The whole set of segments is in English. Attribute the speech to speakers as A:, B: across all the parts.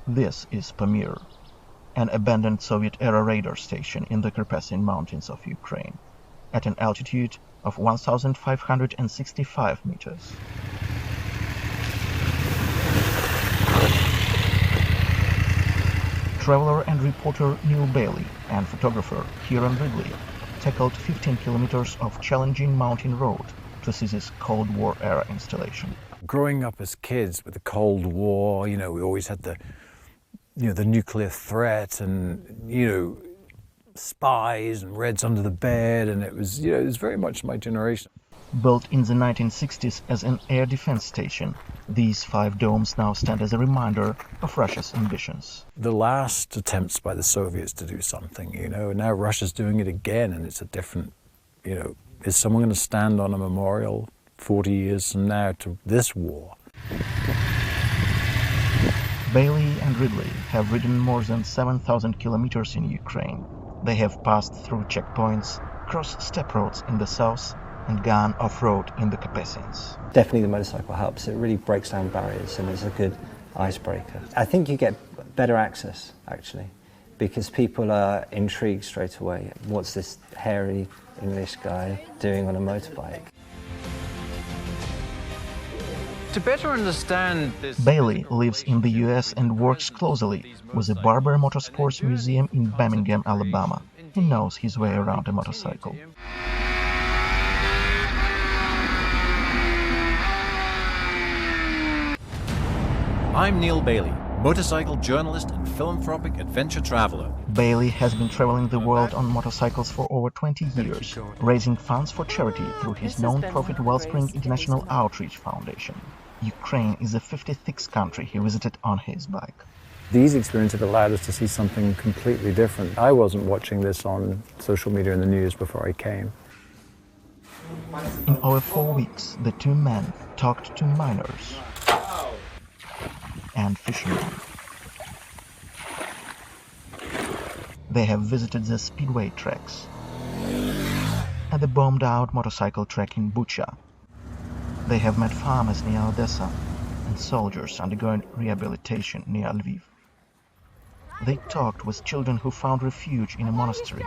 A: This is Pamir, an abandoned Soviet-era radar station in the Carpathian Mountains of Ukraine, at an altitude of 1,565 meters. Traveler and reporter Neale Bayly and photographer Kieran Ridley tackled 15 kilometers of challenging mountain road to see this Cold War-era installation.
B: Growing up as kids with the Cold War, we always had the nuclear threat and, spies and Reds under the bed, and it was very much my generation.
A: Built in the 1960s as an air defense station, these 5 domes now stand as a reminder of Russia's ambitions.
B: The last attempts by the Soviets to do something, and now Russia's doing it again, and it's a different, is someone going to stand on a memorial 40 years from now to this war?
A: Bayly and Ridley have ridden more than 7,000 kilometers in Ukraine. They have passed through checkpoints, crossed steppe roads in the south, and gone off-road in the Carpathians.
C: Definitely the motorcycle helps. It really breaks down barriers and is a good icebreaker. I think you get better access, actually, because people are intrigued straight away. What's this hairy English guy doing on a motorbike?
B: To better understand this...
A: Bayly lives in the US and works closely with the Barber Motorsports Museum in Birmingham, Alabama. He knows his way around a motorcycle.
D: I'm Neale Bayly, motorcycle journalist and philanthropic adventure traveler.
A: Bayly has been traveling the world on motorcycles for over 20 years, raising funds for charity through his non-profit Wellspring International Outreach Foundation. Ukraine is the 56th country he visited on his bike.
B: These experiences have allowed us to see something completely different. I wasn't watching this on social media and the news before I came.
A: In over 4 weeks, the 2 men talked to miners and fishermen. They have visited the speedway tracks and the bombed-out motorcycle track in Bucha. They have met farmers near Odessa and soldiers undergoing rehabilitation near Lviv. They talked with children who found refuge in a monastery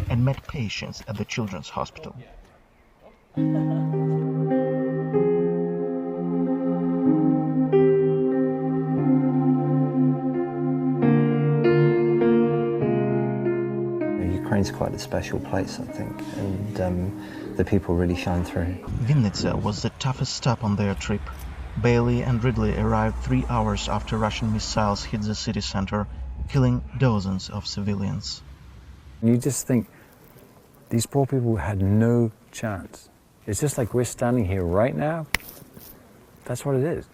A: and met patients at the children's hospital.
C: Ukraine's quite a special place, I think, and the people really shine through.
A: Vinnytsia was the toughest stop on their trip. Bayly and Ridley arrived 3 hours after Russian missiles hit the city center, killing dozens of civilians.
B: You just think, these poor people had no chance. It's just like we're standing here right now. That's what it is.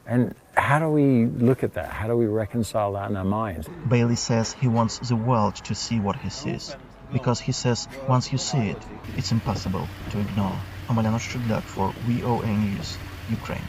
B: And how do we look at that? How do we reconcile that in our minds?
A: Bayly says he wants the world to see what he sees, because he says once you see it, it's impossible to ignore. Omelyan Oshchudlyak for VOA News, Ukraine.